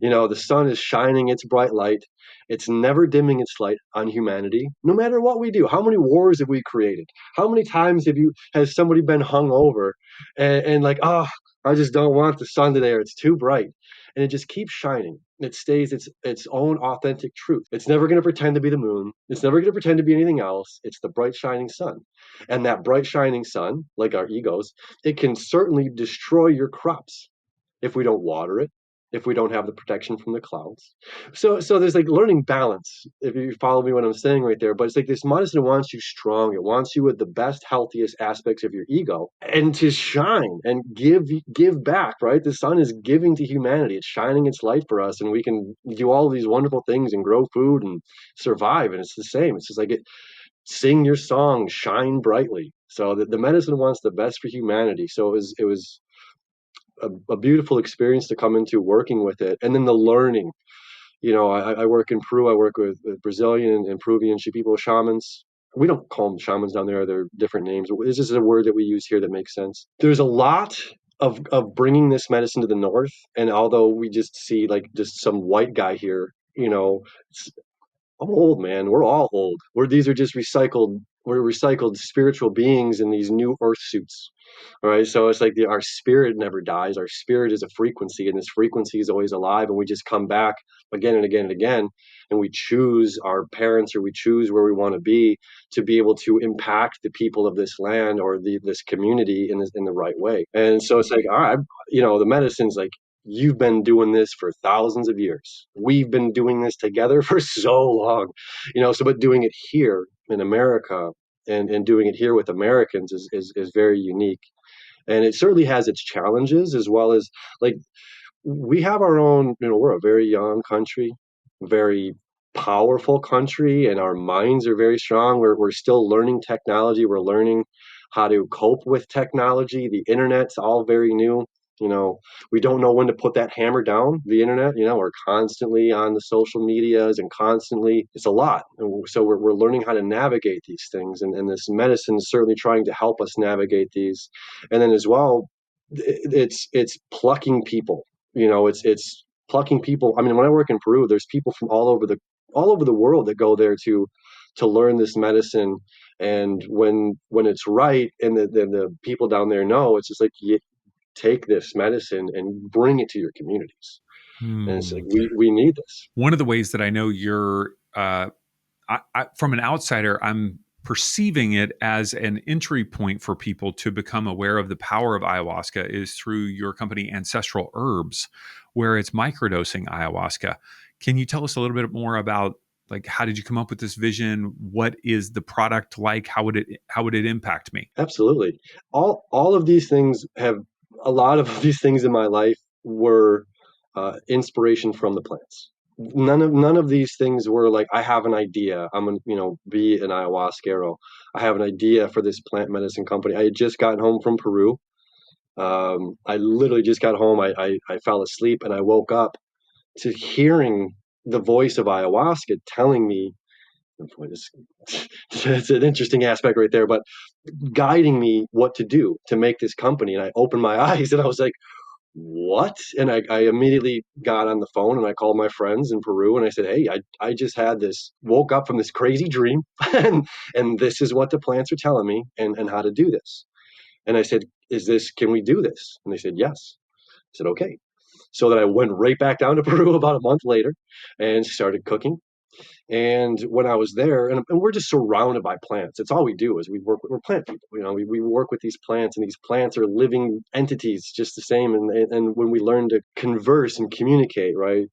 The sun is shining its bright light. It's never dimming its light on humanity, no matter what we do. How many wars have we created? How many times has somebody been hung over and like, oh, I just don't want the sun today, or it's too bright. And it just keeps shining. It stays its own authentic truth. It's never going to pretend to be the moon. It's never going to pretend to be anything else. It's the bright shining sun. And that bright shining sun, like our egos, it can certainly destroy your crops if we don't water it, if we don't have the protection from the clouds. So there's like learning balance, if you follow me what I'm saying right there. But it's like this medicine wants you strong. It wants you with the best, healthiest aspects of your ego, and to shine and give back, right? The sun is giving to humanity. It's shining its light for us, and we can do all these wonderful things and grow food and survive. And it's the same. It's just like sing your song, shine brightly. So the medicine wants the best for humanity. So it was a beautiful experience to come into working with it. And then the learning, I work in Peru. I work with Brazilian and Peruvian Shipibo shamans. We don't call them shamans down there. They're different names. This is a word that we use here that makes sense. There's a lot of bringing this medicine to the north. And although we just see like just some white guy here, I'm old, man. We're all old. These are just we're recycled spiritual beings in these new earth suits. All right. So it's like our spirit never dies. Our spirit is a frequency, and this frequency is always alive. And we just come back again and again and again. And we choose our parents, or we choose where we want to be able to impact the people of this land, or this community in the right way. And so it's like, all right, the medicine's like, you've been doing this for thousands of years. We've been doing this together for so long, but doing it here in America, and doing it here with Americans is very unique. And it certainly has its challenges, as well as, like, we have our own, we're a very young country, very powerful country, and our minds are very strong. We're still learning technology. We're learning how to cope with technology. The internet's all very new. You know, we don't know when to put that hammer down, the internet. We're constantly on the social medias, and constantly, it's a lot. And so we're learning how to navigate these things. And this medicine is certainly trying to help us navigate these. And then as well, it's plucking people. It's plucking people. I mean, when I work in Peru, there's people from all over the world that go there to learn this medicine. And when it's right, and the people down there know, it's just like, you take this medicine and bring it to your communities. And it's like, Hmm. we need this. One of the ways that I know you're, from an outsider, I'm perceiving it as an entry point for people to become aware of the power of ayahuasca is through your company, Ancestral Herbs, where it's microdosing ayahuasca. Can you tell us a little bit more about, like, how did you come up with this vision? What is the product like? How would it impact me? Absolutely. All of these things have A lot of these things in my life were inspiration from the plants. None of these things were like, I have an idea, I'm gonna, be an ayahuasquero. I have an idea for this plant medicine company. I had just gotten home from Peru. I literally just got home. I fell asleep, and I woke up to hearing the voice of ayahuasca telling me, it's an interesting aspect right there, but guiding me what to do to make this company. And I opened my eyes, and I was like, what? And I immediately got on the phone, and I called my friends in Peru, and I said, hey, I just woke up from this crazy dream, and this is what the plants are telling me, and how to do this. And I said, can we do this? And they said, yes. I said, okay. So then I went right back down to Peru about a month later and started cooking. And when I was there, and we're just surrounded by plants. It's all we do is we're plant people. We work with these plants, and these plants are living entities just the same. And when we learn to converse and communicate, right?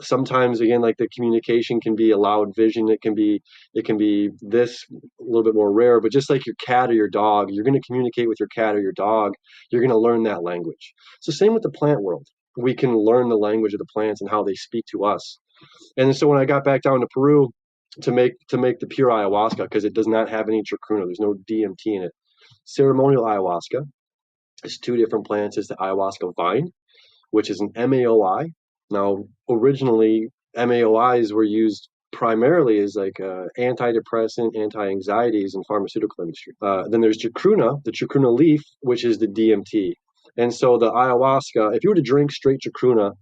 Sometimes, again, like, the communication can be a loud vision. It can be this a little bit more rare, but just like your cat or your dog, you're going to communicate with your cat or your dog. You're going to learn that language. So same with the plant world. We can learn the language of the plants and how they speak to us. And so when I got back down to Peru to make the pure ayahuasca, because it does not have any chacruna, there's no DMT in it. Ceremonial ayahuasca is two different plants. It's the ayahuasca vine, which is an MAOI. Now, originally, MAOIs were used primarily as like antidepressant, anti-anxieties in pharmaceutical industry. Then there's chacruna, the chacruna leaf, which is the DMT. And so the ayahuasca, if you were to drink straight chacruna,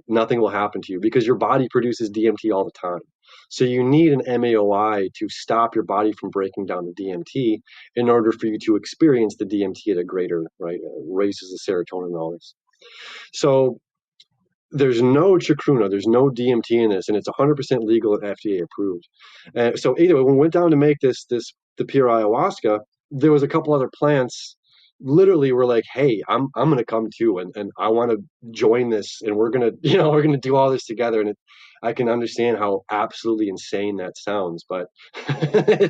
nothing will happen to you because your body produces DMT all the time. So you need an MAOI to stop your body from breaking down the DMT in order for you to experience the DMT at a greater, right, raises the serotonin and all this. So there's no chacruna, there's no DMT in this, and it's 100% legal and FDA approved. So either way, when we went down to make the pure ayahuasca, there was a couple other plants. Literally, were like, hey, I'm gonna come too, and I want to join this, and we're gonna we're gonna do all this together. And I can understand how absolutely insane that sounds, but I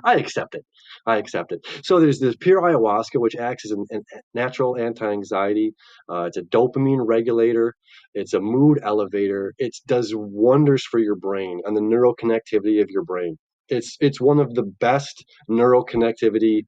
accept it. I accept it. So there's this pure ayahuasca, which acts as a natural anti-anxiety. It's a dopamine regulator. It's a mood elevator. It does wonders for your brain and the neural connectivity of your brain. It's one of the best neural connectivity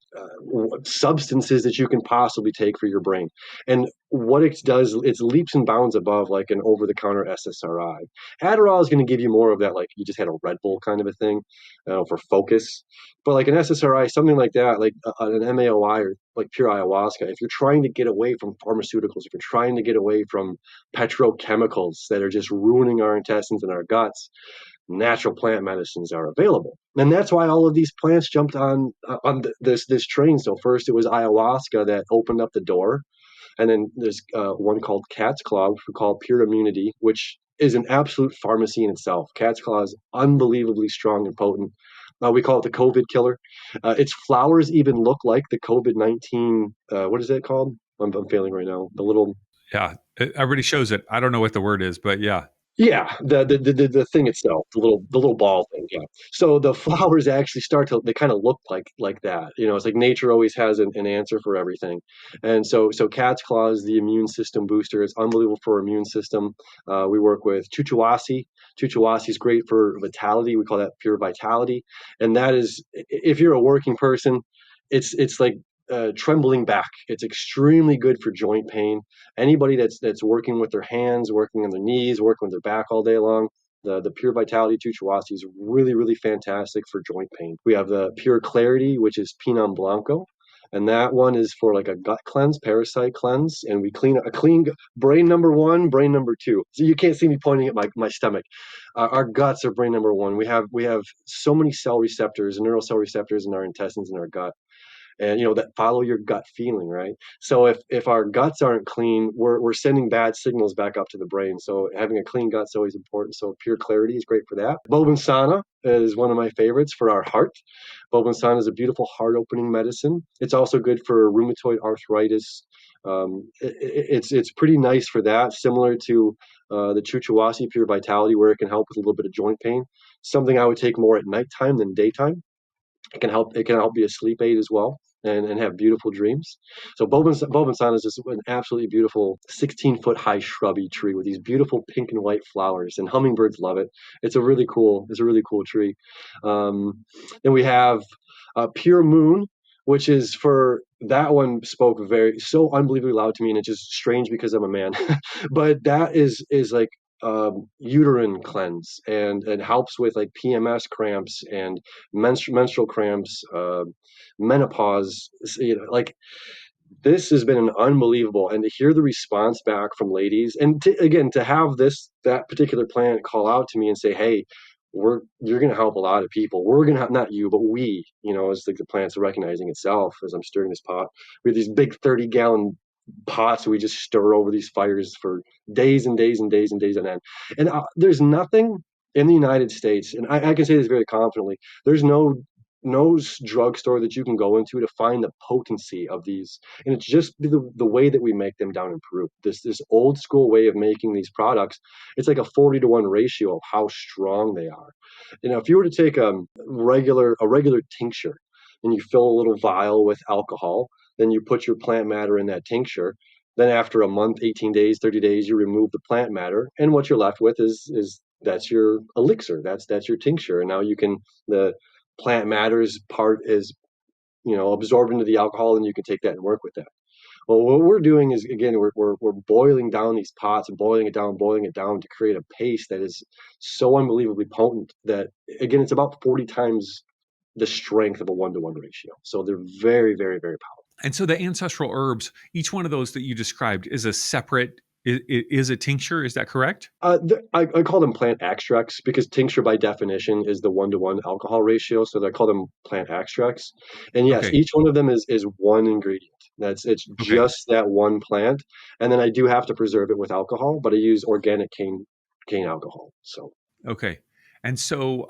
substances that you can possibly take for your brain. And what it does, it's leaps and bounds above like an over-the-counter SSRI. Adderall is going to give you more of that, like you just had a Red Bull kind of a thing, for focus. But like an SSRI, something like that, like an MAOI or like pure ayahuasca, if you're trying to get away from pharmaceuticals, if you're trying to get away from petrochemicals that are just ruining our intestines and our guts, natural plant medicines are available. And that's why all of these plants jumped on this train. So first it was ayahuasca that opened up the door, and then there's one called cat's claw, which we call pure immunity, which is an absolute pharmacy in itself. Cat's claw is unbelievably strong and potent. We call it the COVID killer. Its flowers even look like the COVID-19. What is that called? I'm failing right now. The little, Yeah, everybody shows it. I don't know what the word is, but yeah. yeah, the thing itself, the little ball thing. Yeah. So the flowers actually start to, they kind of look like that. It's like nature always has an answer for everything. And so cat's claw is the immune system booster. It's unbelievable for our immune system. We work with chuchuasi. Chuchuasi is great for vitality. We call that pure vitality. And that is, if you're a working person, it's like trembling back. It's extremely good for joint pain. Anybody that's working with their hands, working on their knees, working with their back all day long, the Pure Vitality Chuchuasi is really, really fantastic for joint pain. We have the Pure Clarity, which is Pinot Blanco. And that one is for like a gut cleanse, parasite cleanse. And we clean brain number one, brain number two. So you can't see me pointing at my stomach. Our guts are brain number one. We have so many cell receptors, neural cell receptors in our intestines and our gut, and that follow your gut feeling, right? So if our guts aren't clean, we're sending bad signals back up to the brain. So having a clean gut is always important. So pure clarity is great for that. Bobensana is one of my favorites for our heart. Bobensana is a beautiful heart opening medicine. It's also good for rheumatoid arthritis. It's pretty nice for that, similar to the chuchuasi pure vitality, where it can help with a little bit of joint pain. Something I would take more at nighttime than daytime. It can help be a sleep aid as well, and have beautiful dreams. So Bobensan is just an absolutely beautiful 16-foot high shrubby tree with these beautiful pink and white flowers, and hummingbirds love it. It's a really cool tree. Then we have Pure Moon, which is for that one spoke very so unbelievably loud to me, and it's just strange because I'm a man. But that is like uterine cleanse, and helps with like PMS cramps and menstrual cramps, menopause. Like this has been an unbelievable, and to hear the response back from ladies, and again to have that particular plant call out to me and say, "Hey, you're going to help a lot of people. We're going to not you, but we, as the plant's recognizing itself as I'm stirring this pot. We have these big 30-gallon pots we just stir over these fires for days and days and days and days on end. And there's nothing in the United States, and I can say this very confidently. There's no drugstore that you can go into to find the potency of these, and it's just the way that we make them down in Peru. This old school way of making these products. It's like a 40-to-1 ratio of how strong they are. If you were to take a regular tincture and you fill a little vial with alcohol, then you put your plant matter in that tincture. Then after a month, 18 days, 30 days, you remove the plant matter, and what you're left with is that's your elixir. That's your tincture, and now the plant matter's part is absorbed into the alcohol, and you can take that and work with that. Well, what we're doing is, again, we're boiling down these pots and boiling it down to create a paste that is so unbelievably potent that, again, it's about 40 times the strength of a 1-to-1 ratio. So they're very, very, very powerful. And so the ancestral herbs, each one of those that you described is a separate, is a tincture. Is that correct? I call them plant extracts because tincture by definition is the 1-to-1 alcohol ratio. So I call them plant extracts. And yes, Okay. each one of them is one ingredient. It's Okay. just that one plant. And then I do have to preserve it with alcohol, but I use organic cane alcohol. So Okay. And so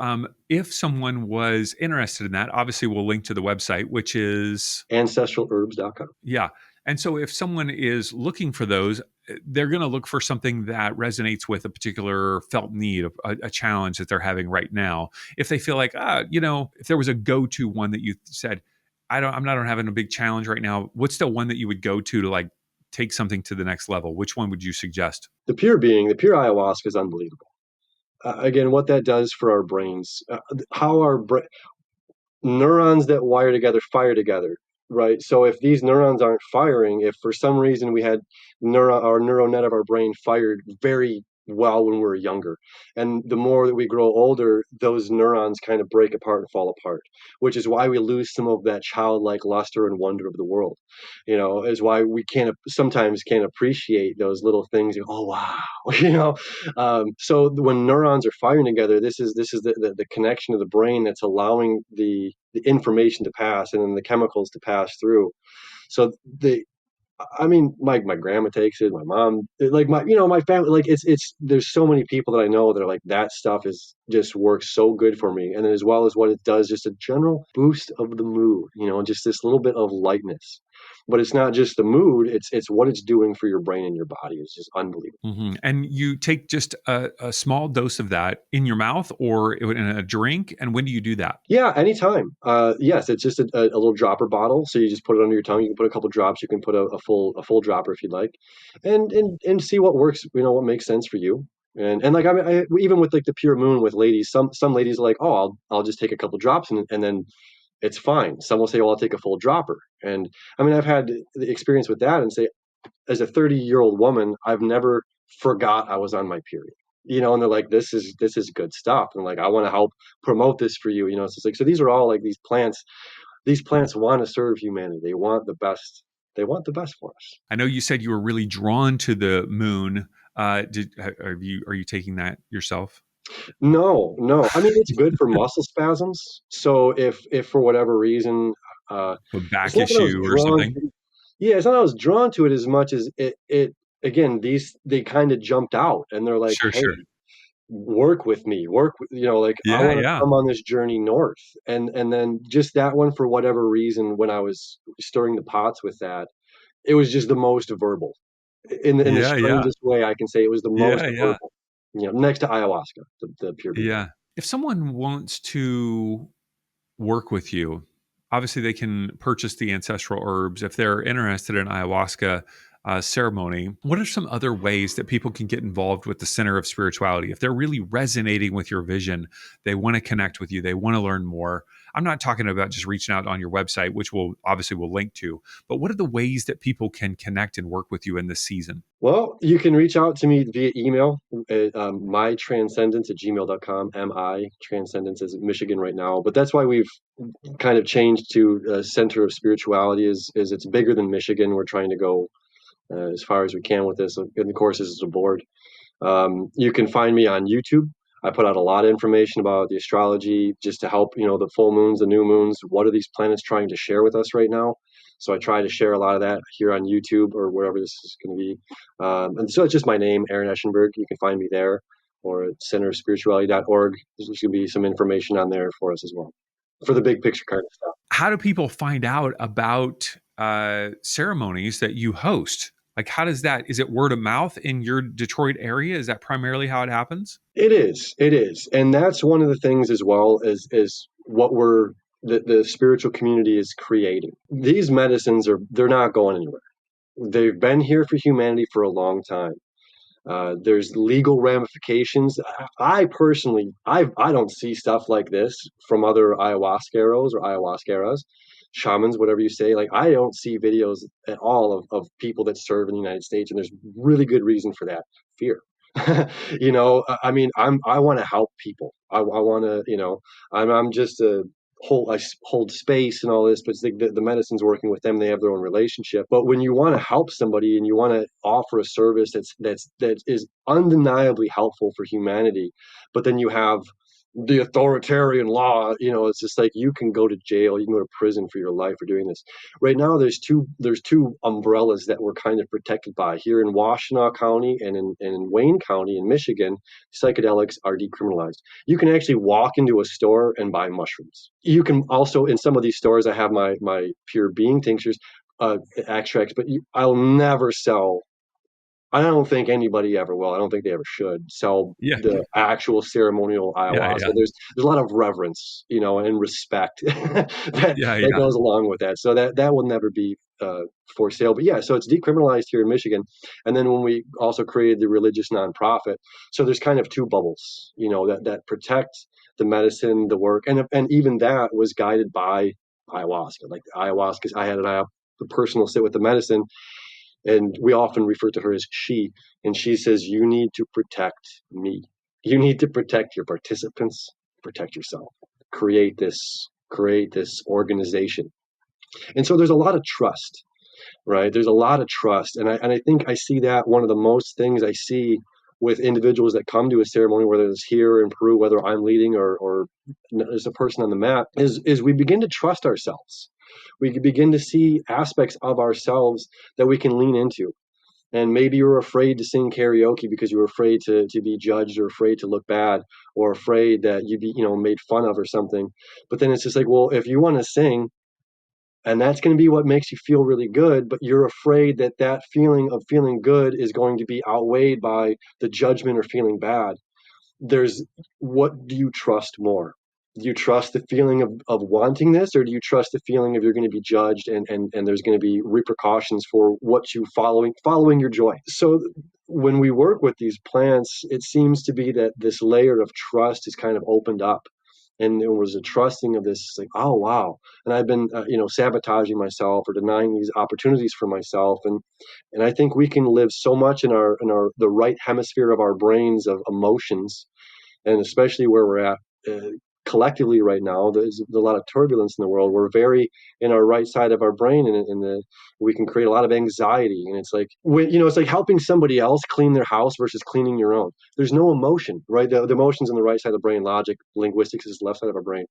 if someone was interested in that, obviously we'll link to the website, which is, ancestralherbs.com. yeah. And so if someone is looking for those, they're going to look for something that resonates with a particular felt need, a challenge that they're having right now. If they feel like, if there was a go-to one that you said, I'm not having a big challenge right now. What's the one that you would go to like take something to the next level? Which one would you suggest? The pure ayahuasca is unbelievable. Again, what that does for our brains, how our neurons that wire together fire together right? So if these neurons aren't firing, if for some reason we had our neural net of our brain fired very well when we were younger, and the more that we grow older, those neurons kind of break apart and fall apart, which is why we lose some of that childlike luster and wonder of the world. Is why we sometimes can't appreciate those little things. Oh wow, so when neurons are firing together, this is the connection of the brain that's allowing the information to pass, and then the chemicals to pass through. So my grandma takes it, my mom, like my family, like there's so many people that I know that are like, that stuff is just works so good for me. And then as well as what it does, just a general boost of the mood, just this little bit of lightness. But it's not just the mood, it's what it's doing for your brain and your body. It's just unbelievable. And you take just a small dose of that in your mouth or in a drink. And when do you do that? Yeah, anytime. Yes, it's just a little dropper bottle. So you just put it under your tongue. You can put a couple drops. You can put a full dropper if you'd like, and see what works. What makes sense for you. And like, I mean, even with like the pure moon with ladies, some ladies are like, oh, I'll just take a couple drops, and then it's fine. Some will say, well, I'll take a full dropper. And I mean, I've had the experience with that, and say, as a 30-year-old woman, I've never forgot I was on my period. And they're like, this is good stuff. And like, I want to help promote this for you. So it's like, so these are all like these plants. These plants want to serve humanity. They want the best. They want the best for us. I know you said you were really drawn to the moon. Are you taking that yourself? No, no. I mean, it's good for muscle spasms. So if for whatever reason, A it's back not that I was issue or drawn. something? Yeah, it's not that I was drawn to it as much as it. Again, they kind of jumped out, and they're like, Sure, hey, sure. work with me, like, I Yeah, want to yeah. come on this journey north. And then just that one, for whatever reason, when I was stirring the pots with that, it was just the most verbal, in the Yeah, yeah. strangest way I can say. It was the most Yeah, yeah. verbal, next to ayahuasca, the pure being. Yeah. If someone wants to work with you, obviously they can purchase the ancestral herbs. If they're interested in ayahuasca ceremony, what are some other ways that people can get involved with the center of spirituality? If they're really resonating with your vision, they want to connect with you, they want to learn more. I'm not talking about just reaching out on your website, which we'll link to, but what are the ways that people can connect and work with you in this season? Well, you can reach out to me via email, mytranscendence@gmail.com. Mi Transcendence is Michigan right now, but that's why we've kind of changed to Center of Spirituality. Is it's bigger than Michigan. We're trying to go as far as we can with this. And of course, this is a board. You can find me on YouTube. I put out a lot of information about the astrology, just to help, the full moons, the new moons. What are these planets trying to share with us right now? So I try to share a lot of that here on YouTube or wherever this is going to be. And so it's just my name, Aaron Eschenburg. You can find me there, or at centerspirituality.org. There's going to be some information on there for us as well, for the big picture kind of stuff. How do people find out about ceremonies that you host? Like, how does that, is it word of mouth in your Detroit area? Is that primarily how it happens? It is, and that's one of the things as well as what the spiritual community is creating. These medicines they're not going anywhere. They've been here for humanity for a long time. There's legal ramifications. I personally, I don't see stuff like this from other ayahuasqueros or ayahuasqueras, shamans, whatever you say. Like, I don't see videos at all of people that serve in the United States, and there's really good reason for that. Fear. I mean, I want to help people. I want to, I'm just I hold space and all this, but the medicine's working with them. They have their own relationship. But when you want to help somebody and you want to offer a service that is undeniably helpful for humanity, but then you have the authoritarian law, it's just like, you can go to jail, you can go to prison for your life for doing this. Right now, there's two umbrellas that we're kind of protected by here in Washtenaw County and in Wayne County in Michigan. Psychedelics are decriminalized. You can actually walk into a store and buy mushrooms. You can also, in some of these stores, I have my pure being tinctures, extracts, but I'll never sell. I don't think anybody ever will. I don't think they ever should sell Yeah. the actual ceremonial Yeah. ayahuasca. Yeah. There's a lot of reverence, and respect that Yeah. that Yeah. goes along with that. So that will never be for sale. But yeah, so it's decriminalized here in Michigan. And then when we also created the religious nonprofit, so there's kind of two bubbles, that protect the medicine, the work, and even that was guided by ayahuasca. Like ayahuasca, I had a personal sit with the medicine, and we often refer to her as she. And she says, "You need to protect me. You need to protect your participants, protect yourself. Create this organization." And so there's a lot of trust, right? There's a lot of trust. And I think I see that one of the most things I see with individuals that come to a ceremony, whether it's here in Peru, whether I'm leading or there's a person on the mat, is we begin to trust ourselves. We begin to see aspects of ourselves that we can lean into. And maybe you're afraid to sing karaoke because you're afraid to be judged, or afraid to look bad, or afraid that you'd be, made fun of or something. But then it's just like, well, if you want to sing, and that's going to be what makes you feel really good, but you're afraid that that feeling of feeling good is going to be outweighed by the judgment or feeling bad. There's What do you trust more? Do you trust the feeling of wanting this, or do you trust the feeling of you're going to be judged, and there's going to be repercussions for what you following your joy? So when we work with these plants, it seems to be that this layer of trust is kind of opened up, and there was a trusting of this, like, oh wow. And I've been sabotaging myself or denying these opportunities for myself, and I think we can live so much in our the right hemisphere of our brains of emotions, and especially where we're at collectively right now. There's a lot of turbulence in the world. We're very in our right side of our brain, and we can create a lot of anxiety. And it's like, it's like helping somebody else clean their house versus cleaning your own. There's no emotion, right? The emotion's on the right side of the brain. Logic, linguistics is the left side of our brain.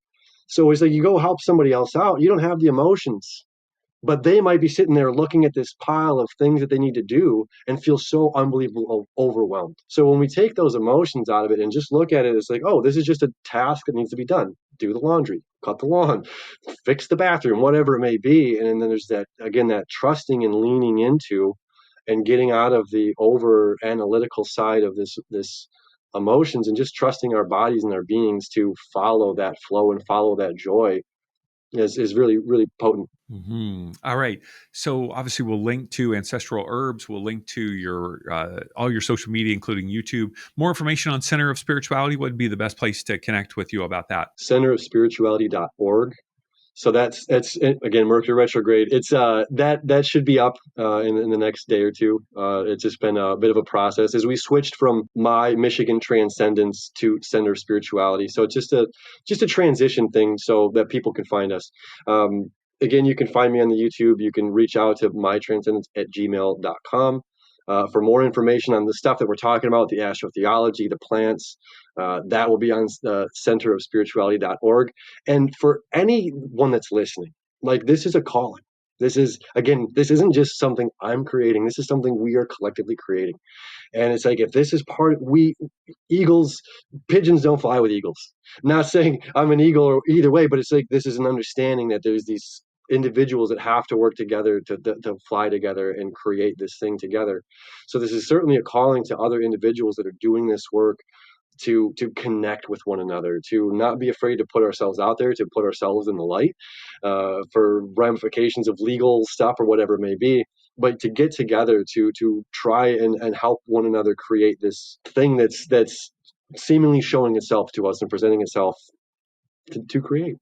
So it's like, you go help somebody else out, you don't have the emotions, but they might be sitting there looking at this pile of things that they need to do and feel so unbelievable overwhelmed. So when we take those emotions out of it and just look at it, it's like, oh, this is just a task that needs to be done. Do the laundry, cut the lawn, fix the bathroom, whatever it may be. And then there's that, again, that trusting and leaning into and getting out of the over analytical side of this emotions, and just trusting our bodies and our beings to follow that flow and follow that joy is really, really potent. All right. So obviously, we'll link to Ancestral Herbs. We'll link to your all your social media, including YouTube. More information on Center of Spirituality. What would be the best place to connect with you about that? Centerofspirituality.org. So that's again, Mercury retrograde. It's that should be up in the next day or two. It's just been a bit of a process as we switched from my Michigan Transcendence to Center of Spirituality. So it's just a transition thing so that people can find us. Again, you can find me on the YouTube. You can reach out to mytranscendence@gmail.com. For more information on the stuff that we're talking about, the astrotheology, the plants, that will be on centerofspirituality.org. And for anyone that's listening, like, this is a calling. This isn't just something I'm creating. This is something we are collectively creating. And it's like, if this is pigeons don't fly with eagles. Not saying I'm an eagle or either way, but it's like, this is an understanding that there's these individuals that have to work together to fly together and create this thing together. So this is certainly a calling to other individuals that are doing this work to connect with one another, to not be afraid to put ourselves out there, to put ourselves in the light for ramifications of legal stuff or whatever it may be, but to get together to try and help one another create this thing that's seemingly showing itself to us and presenting itself to create.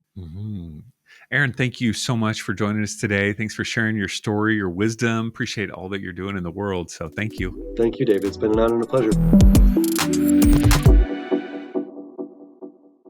Aaron, thank you so much for joining us today. Thanks for sharing your story, your wisdom. Appreciate all that you're doing in the world. So thank you. Thank you, David. It's been an honor and a pleasure.